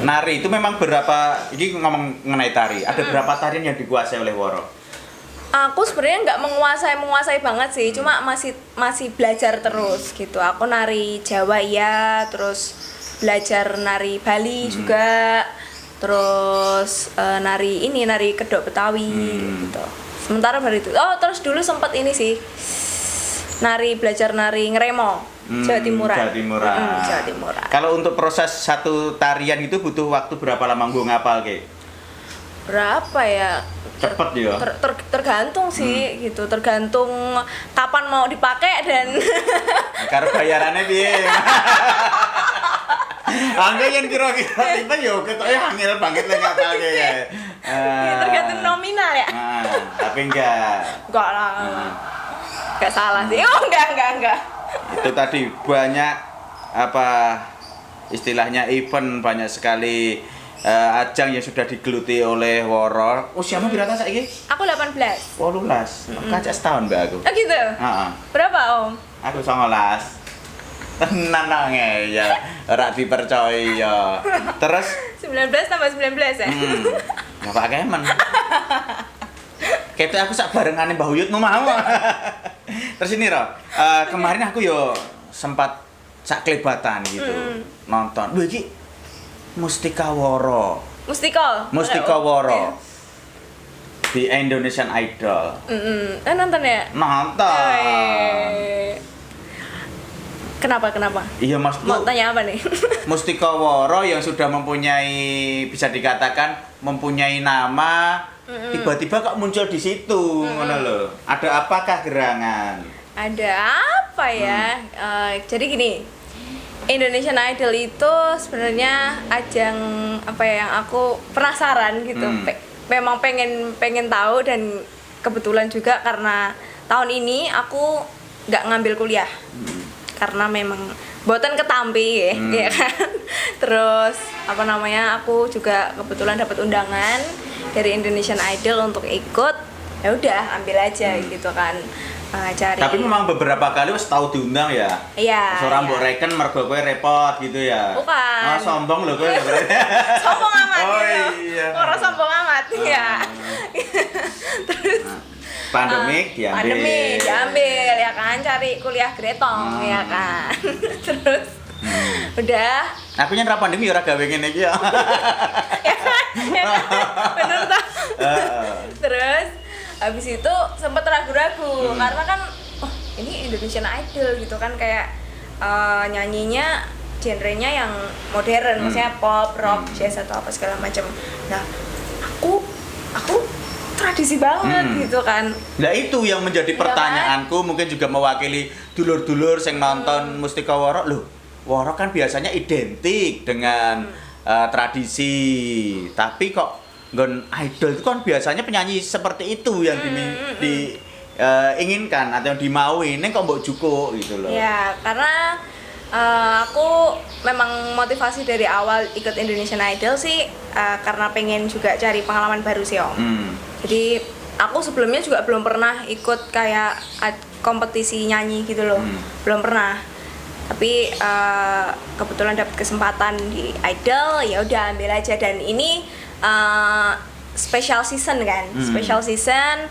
Nari itu memang berapa, ini ngomong mengenai tari, ada berapa tarian yang dikuasai oleh Woro? Aku sebenarnya nggak menguasai banget sih, cuma masih belajar terus gitu. Aku nari Jawa ya, terus belajar nari Bali juga, terus nari kedok Betawi gitu. Sementara baru itu, terus dulu sempat ini sih, belajar nari ngeremo, Jawa Timuran. Jawa Timuran. Kalau untuk proses satu tarian itu butuh waktu berapa lama nggo ngapal ke? Berapa ya? Cepet ya? Tergantung sih gitu, tergantung kapan mau dipakai dan karena bayarannya piye. Angga yang kira-kira tiba yo ketoke angel banget lek ngapalke ya. Tergantung nominal ya. Tapi enggak lah. Enggak salah sih. Oh, enggak. Itu tadi banyak istilahnya event, banyak sekali ajang yang sudah digeluti oleh Woro. Usiamu berapa saiki? Aku 18. 18. Kacak setahun mbak aku. Oh gitu? Heeh. Berapa Om? Aku 19. Tenan ya, ora dipercaya. Terus 19 tambah 19 ya? Bapak kemen. Kete aku sak barengane Mbah Uyut mau. Terus ini kemarin aku yo sempat sak kelebatan gitu. Nonton. Lho iki Mustika Woro. Mustika Woro. Di Indonesian Idol. Nonton ya? Nonton. Kenapa? Iya maksudku. Mau tanya apa nih? Mustika Woro yang sudah mempunyai, bisa dikatakan mempunyai nama, tiba-tiba kok muncul di situ, ngono lho. Ada apakah gerangan? Ada apa ya? Jadi gini. Indonesian Idol itu sebenarnya ajang yang aku penasaran gitu. Memang pengen tahu, dan kebetulan juga karena tahun ini aku nggak ngambil kuliah. Karena memang boten ketampi ya kan. Terus aku juga kebetulan dapat undangan dari Indonesian Idol untuk ikut. Ya udah, ambil aja gitu kan. Cari. Tapi memang beberapa kali wis tau diundang ya. Iya. Seorang mbok reken mergo kowe repot gitu ya. Bukan. Oh, sombong lho kowe. Sombong amat. Oh iya. Orang sombong amat ya. Terus pandemik diambil ya kan, cari kuliah gretong ya kan. Terus udah. Aku nyentra pandemi ora gawe ngene iki ya. Ya kan? Bener toh. Terus habis itu sempat ragu-ragu karena kan ini Indonesian Idol gitu kan, kayak nyanyinya genrenya yang modern, maksudnya pop, rock, jazz atau apa segala macam. Nah, aku tradisi banget gitu kan. Nah itu yang menjadi pertanyaanku, mungkin juga mewakili dulur-dulur yang nonton Mustika Woro. Loh, Woro kan biasanya identik dengan tradisi, tapi kok nggon idol itu kan biasanya penyanyi seperti itu yang diinginkan atau yang dimaui, ini kok mbok juko gitu loh. Ya, karena aku memang motivasi dari awal ikut Indonesian Idol sih karena pengen juga cari pengalaman baru sih Om. Jadi aku sebelumnya juga belum pernah ikut kayak kompetisi nyanyi gitu loh, belum pernah. Tapi kebetulan dapat kesempatan di Idol, ya udah ambil aja. Dan ini special season kan, special season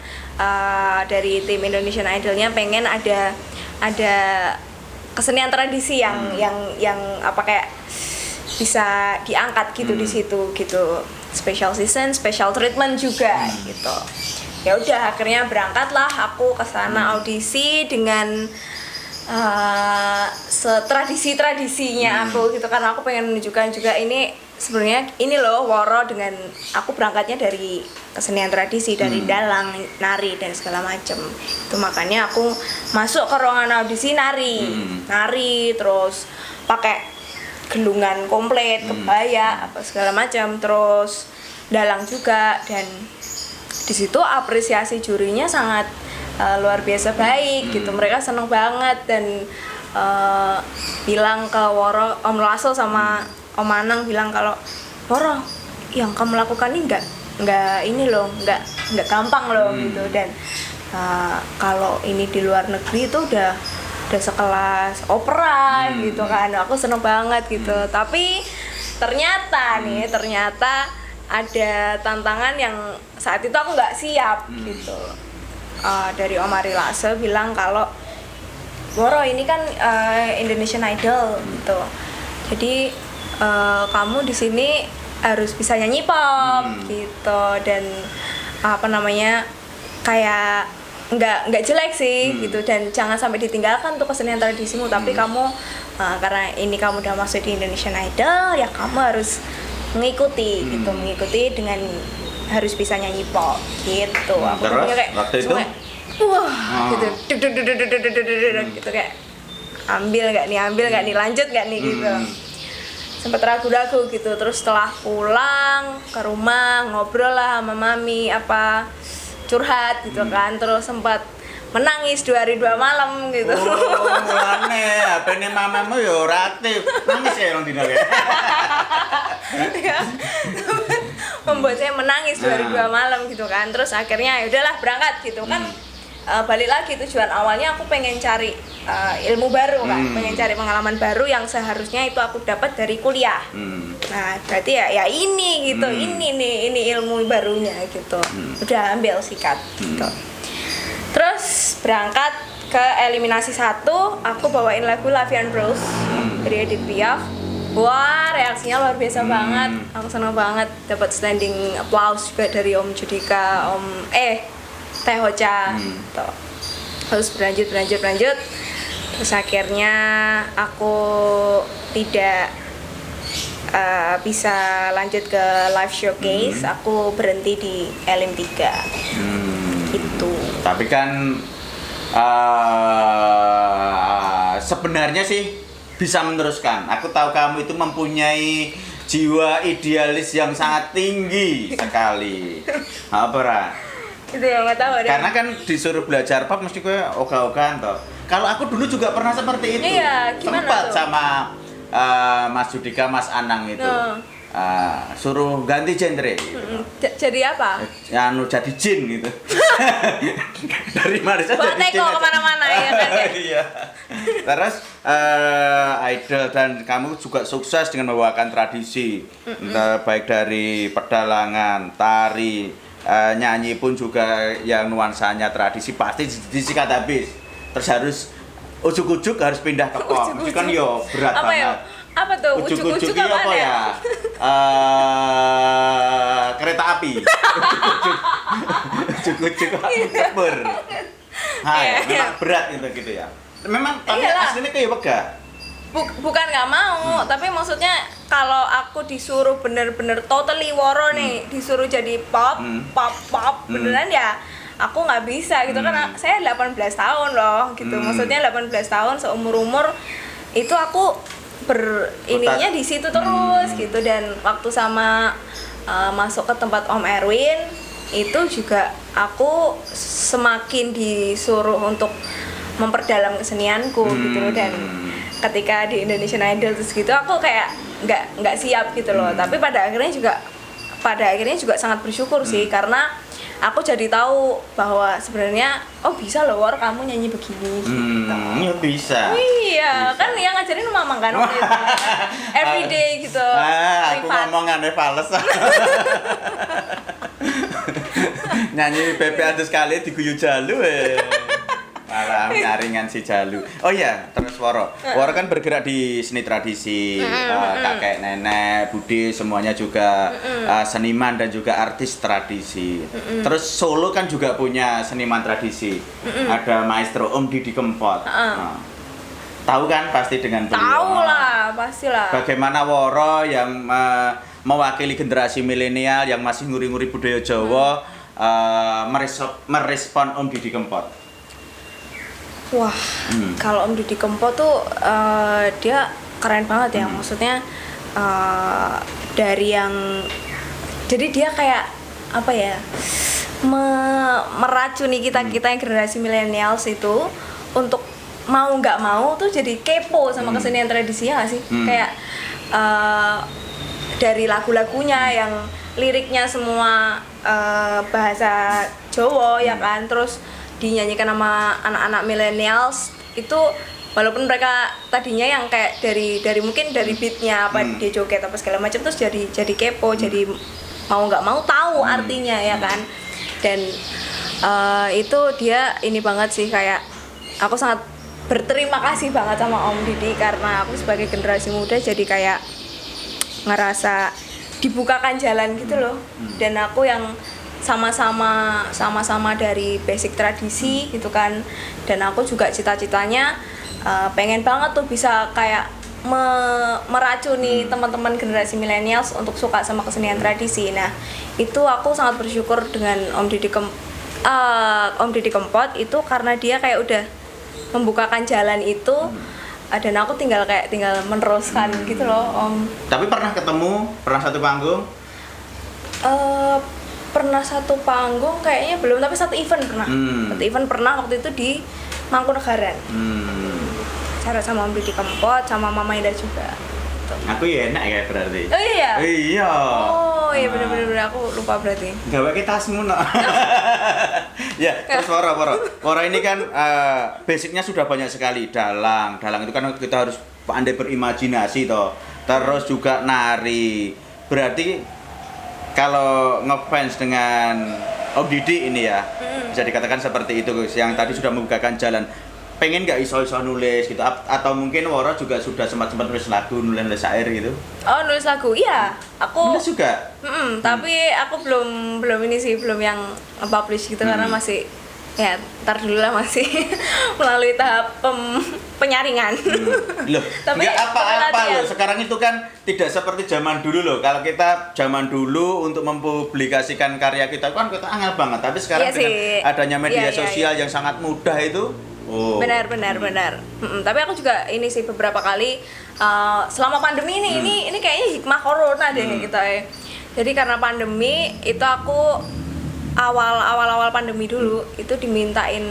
dari tim Indonesian Idolnya pengen ada kesenian tradisi yang kayak bisa diangkat gitu di situ gitu. Special season, special treatment juga gitu. Ya udah, akhirnya berangkatlah aku ke sana audisi dengan setradisinya aku gitu, karena aku pengen menunjukkan juga ini sebenarnya ini loh Woro, dengan aku berangkatnya dari kesenian tradisi, dari dalang, nari dan segala macem. Itu makanya aku masuk ke ruangan audisi nari terus pakai gelungan komplit, kebaya apa segala macam, terus dalang juga. Dan di situ apresiasi jurinya sangat luar biasa baik gitu. Mereka seneng banget dan bilang ke Woro, Om Lasel sama Om Anang bilang kalau Woro, yang kamu lakukan ini nggak gampang loh gitu. Dan kalau ini di luar negeri itu udah sekelas opera gitu kan. Aku seneng banget gitu. Tapi ternyata ada tantangan yang saat itu aku nggak siap gitu. Dari Om Ari Lase bilang kalau Woro ini kan Indonesian Idol gitu. Jadi kamu di sini harus bisa nyanyi pop gitu, dan apa namanya kayak nggak jelek sih gitu, dan jangan sampai ditinggalkan tuh kesenian tradisimu, tapi kamu karena ini kamu udah masuk di Indonesian Idol ya kamu harus mengikuti gitu, mengikuti dengan harus bisa nyanyi pop gitu. Aku Terus kayak waktu itu gitu gitu kayak ambil nggak nih lanjut nggak nih gitu. Sempat ragu-ragu gitu, terus setelah pulang ke rumah ngobrol lah sama mami, apa curhat gitu kan, terus sempat menangis 2 hari 2 malam gitu. Oh, mulane HP-ne mamamu ya ora aktif. Nangis ya orang dina ya. Membuat saya menangis 2 hari 2 malam gitu kan. Terus akhirnya ya udahlah berangkat gitu kan. Balik lagi tujuan awalnya aku pengen cari ilmu baru kan, pengen cari pengalaman baru yang seharusnya itu aku dapat dari kuliah. Nah, berarti ya ini gitu, ini ilmu barunya gitu. Udah ambil sikat gitu. Terus berangkat ke eliminasi 1, aku bawain lagu Lavian Rose dari Edith Piaf. Wah, reaksinya luar biasa banget. Aku senang banget dapat standing applause juga dari Om Judika, Teh Hoca. Terus berlanjut. Terus akhirnya aku tidak bisa lanjut ke live showcase. Aku berhenti di LM3. Gitu. Tapi kan sebenarnya sih bisa meneruskan. Aku tahu kamu itu mempunyai jiwa idealis yang sangat tinggi sekali. Apa Ra? Itu yang nggak tahu deh. Karena kan disuruh belajar pop mesti gue ogah-ogahan toh. Kalau aku dulu juga pernah seperti itu. Iya, gimana Sempat tuh? sama Mas Judika, Mas Anang itu. Suruh ganti genre gitu. Jadi apa? Jadi jin gitu. Dari Marisa Bawa jadi jin. teko kemana-mana ya kan ya? Iya. Terus idol dan kamu juga sukses dengan membawakan tradisi, entah baik dari pedalangan, tari, nyanyi pun juga yang nuansanya tradisi pasti disikat habis. Terus harus ujuk-ujuk harus pindah ke pop. Itu kan yo berat Apa ya? banget. Apa tuh? Ujuk-ujuk apa apa ya? Kereta api. Ujuk-ujuk sepur. Hai, memang berat gitu ya. Memang tapi Iyalah. aslinya kayak wegah. Bukan nggak mau, tapi maksudnya kalau aku disuruh bener-bener totally woro nih, disuruh jadi pop beneran ya aku nggak bisa gitu. Karena saya 18 tahun loh gitu. Maksudnya 18 tahun seumur-umur itu aku ininya di situ terus gitu. Dan waktu sama masuk ke tempat Om Erwin itu juga aku semakin disuruh untuk memperdalam kesenianku gitu loh. Dan ketika di Indonesian Idol terus gitu aku kayak nggak siap gitu loh. Tapi pada akhirnya juga sangat bersyukur sih, karena aku jadi tahu bahwa sebenarnya bisa loh War, kamu nyanyi begini gitu. Ya bisa. Iya, kan yang ngajarin mamang kan waktu itu. Everyday gitu. Aku privat. ngomong aneh fales. Nyanyi Pepe Adus sekali diguyu Jalu malah nyaringan si Jalu. Oh iya, terus Woro kan bergerak di seni tradisi, kakek nenek Budi semuanya juga seniman dan juga artis tradisi. Terus Solo kan juga punya seniman tradisi, ada Maestro Om Didi Kempot. Tahu kan pasti dengan beliau. Tahu lah, pastilah. Bagaimana Woro yang mewakili generasi milenial yang masih nguri-nguri budaya Jawa merespon Om Didi Kempot. Wah, kalau Om Didi Kempot tuh dia keren banget ya. Maksudnya dari yang jadi dia kayak apa ya, meracuni kita yang generasi milenials itu untuk mau nggak mau tuh jadi kepo sama kesenian tradisinya nggak sih? Kayak dari lagu-lagunya yang liriknya semua bahasa Jawa ya kan, terus dinyanyikan sama anak-anak millennials itu walaupun mereka tadinya yang kayak dari mungkin dari beatnya apa dia joget apa segala macam, terus jadi kepo, jadi mau nggak mau tahu artinya ya kan. Dan itu dia ini banget sih, kayak aku sangat berterima kasih banget sama Om Didi, karena aku sebagai generasi muda jadi kayak ngerasa dibukakan jalan gitu loh. Dan aku yang sama-sama dari basic tradisi gitu kan, dan aku juga cita-citanya pengen banget tuh bisa kayak meracuni teman-teman generasi millennials untuk suka sama kesenian tradisi. Nah itu aku sangat bersyukur dengan Om Didi Kempot itu, karena dia kayak udah membukakan jalan itu, dan aku tinggal meneruskan gitu loh Om. Tapi pernah satu panggung? Pernah satu panggung kayaknya belum, tapi satu event pernah. Satu event pernah, waktu itu di Mangkunegaran. Cara sama Om Didi Kempot, sama Mama Ida juga. Gitu. Aku ya enak ya berarti. Oh iya. Iya. Oh iya benar-benar aku lupa berarti. Gawe ke tasmu no. Ya, terus Woro ini kan basicnya sudah banyak sekali. Dalang itu kan kita harus pandai berimajinasi toh. Terus juga nari. Berarti kalau ngefans dengan Om Didi ini ya, bisa dikatakan seperti itu guys, yang tadi sudah membukakan jalan. Pengen nggak iso nulis gitu, atau mungkin Woro juga sudah sempat nulis lagu, nulis syair gitu? Oh nulis lagu, iya aku nulis juga. Tapi aku belum ini sih, belum yang publish gitu karena masih ya ntar dulu lah, masih melalui tahap penyaringan. Loh, tapi nggak apa-apa loh. Sekarang itu kan tidak seperti zaman dulu loh. Kalau kita zaman dulu untuk mempublikasikan karya kita kan kita angel banget, tapi sekarang dengan adanya media sosial yang sangat mudah itu. Benar. Tapi aku juga ini sih beberapa kali selama pandemi ini kayaknya hikmah corona deh kita ya. Jadi karena pandemi itu aku awal pandemi dulu itu dimintain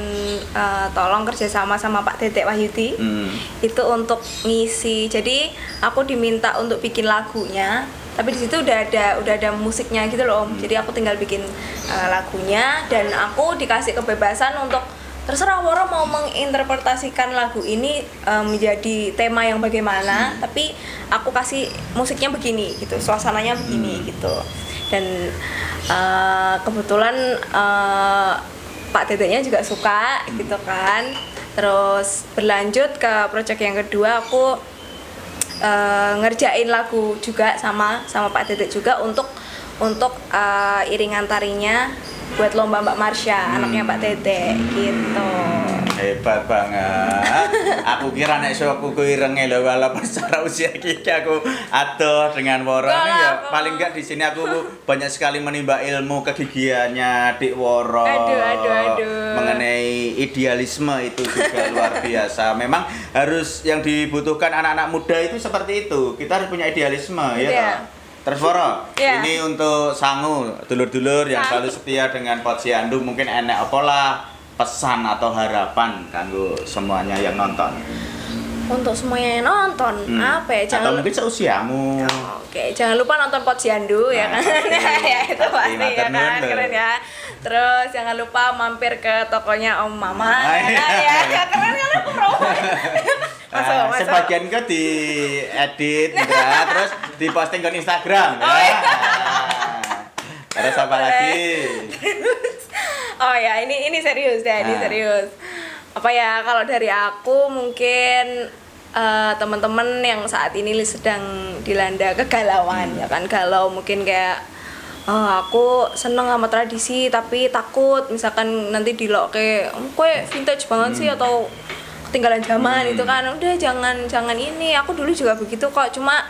tolong kerjasama sama Pak Dedek Wahyudi itu untuk ngisi. Jadi aku diminta untuk bikin lagunya, tapi di situ udah ada musiknya gitu loh Om. Jadi aku tinggal bikin lagunya, dan aku dikasih kebebasan untuk terserah Woro mau menginterpretasikan lagu ini menjadi tema yang bagaimana, tapi aku kasih musiknya begini gitu, suasananya begini gitu. Dan kebetulan Pak Dedeknya juga suka gitu kan. Terus berlanjut ke project yang kedua, aku ngerjain lagu juga sama Pak Dedek juga untuk iringan tarinya buat lomba Mbak Marsha, anaknya Pak Dedek gitu. Hebat banget. Aku kira nek aku irenge lho, walaupun secara usia iki aku adoh dengan Woro ya. Paling enggak di sini aku banyak sekali menimba ilmu kegigihannya Dik Woro. Aduh. Mengenai idealisme itu juga luar biasa. Memang harus yang dibutuhkan anak-anak muda itu seperti itu. Kita harus punya idealisme ya toh. Terus Woro, ini untuk sangu dulur-dulur yang selalu setia dengan Posyandu, mungkin enek apalah pesan atau harapan kanggo semuanya yang nonton. Untuk semuanya yang nonton, apa ya? Atau mungkin seusiamu. Oke, jangan lupa nonton Posyandu ya kan. Ya itu pasti ya kan, keren ya. Terus jangan lupa mampir ke tokonya Om Mama. Ya keren kan aku promo. Masuk. Sebagian ke diedit gitu ya, terus diposting ke Instagram ya. Terus apa lagi? Oh ya, ini serius deh, ini serius. Apa ya, kalau dari aku mungkin teman-teman yang saat ini sedang dilanda kegalauan ya kan, galau mungkin kayak aku seneng sama tradisi tapi takut misalkan nanti diloke kue vintage banget sih atau ketinggalan zaman itu kan. Udah jangan ini, aku dulu juga begitu kok, cuma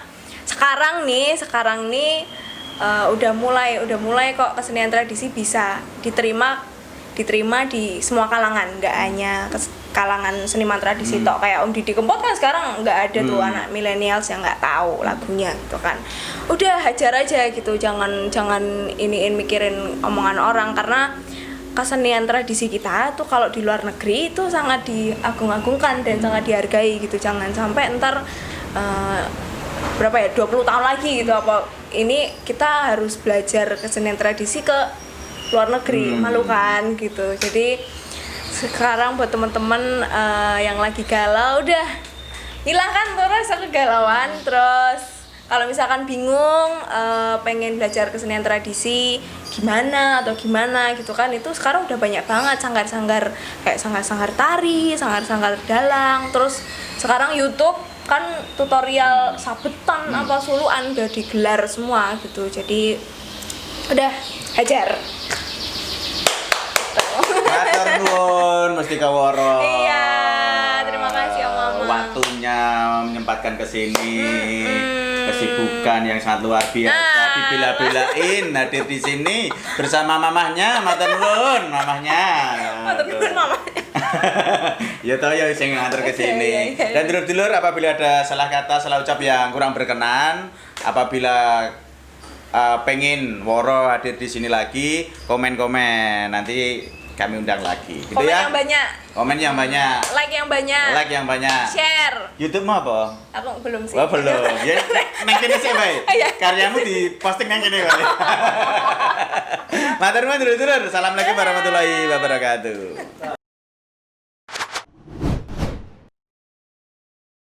sekarang nih udah mulai kok kesenian tradisi bisa diterima di semua kalangan, nggak hanya kalangan seniman tradisi tok. Kayak Om Didi Kempot kan sekarang nggak ada tuh anak millennials yang nggak tahu lagunya gitu kan. Udah hajar aja gitu, jangan mikirin omongan orang, karena kesenian tradisi kita tuh kalau di luar negeri itu sangat diagung-agungkan dan sangat dihargai gitu. Jangan sampai ntar 20 tahun lagi gitu apa ini kita harus belajar kesenian tradisi ke luar negeri, malu kan gitu. Jadi sekarang buat teman-teman yang lagi galau, udah hilangkan terus kegalauan. Terus kalau misalkan bingung pengen belajar kesenian tradisi gimana atau gimana gitu kan, itu sekarang udah banyak banget sanggar-sanggar, kayak sanggar-sanggar tari, sanggar-sanggar dalang. Terus sekarang YouTube kan tutorial sabetan apa suluan udah digelar semua gitu. Jadi udah hajar. Matur nuwun Mustika Woro. Iya, terima kasih Om Mama. Waktunya menyempatkan ke sini. Kesibukan yang sangat luar biasa dibela-belain hadir di sini bersama mamahnya. Matur nuwun mamahnya. Matur nuwun mamahnya. Ya toh ya sing nganter ke sini. Iya. Dan dulur-dulur, apabila ada salah kata, salah ucap yang kurang berkenan, apabila pengen Woro hadir di sini lagi, komen-komen, nanti kami undang lagi. Gitu Komen ya. yang banyak. Komen yang banyak. Like yang banyak. Like yang banyak. Share. YouTube mau apa? Aku belum sih. Oh belum. Ya nang kene sih, Bay. Iya. Karyamu diposting nang kene, Bay. Matur nuwun dulur-dulur. Assalamualaikum warahmatullahi wabarakatuh.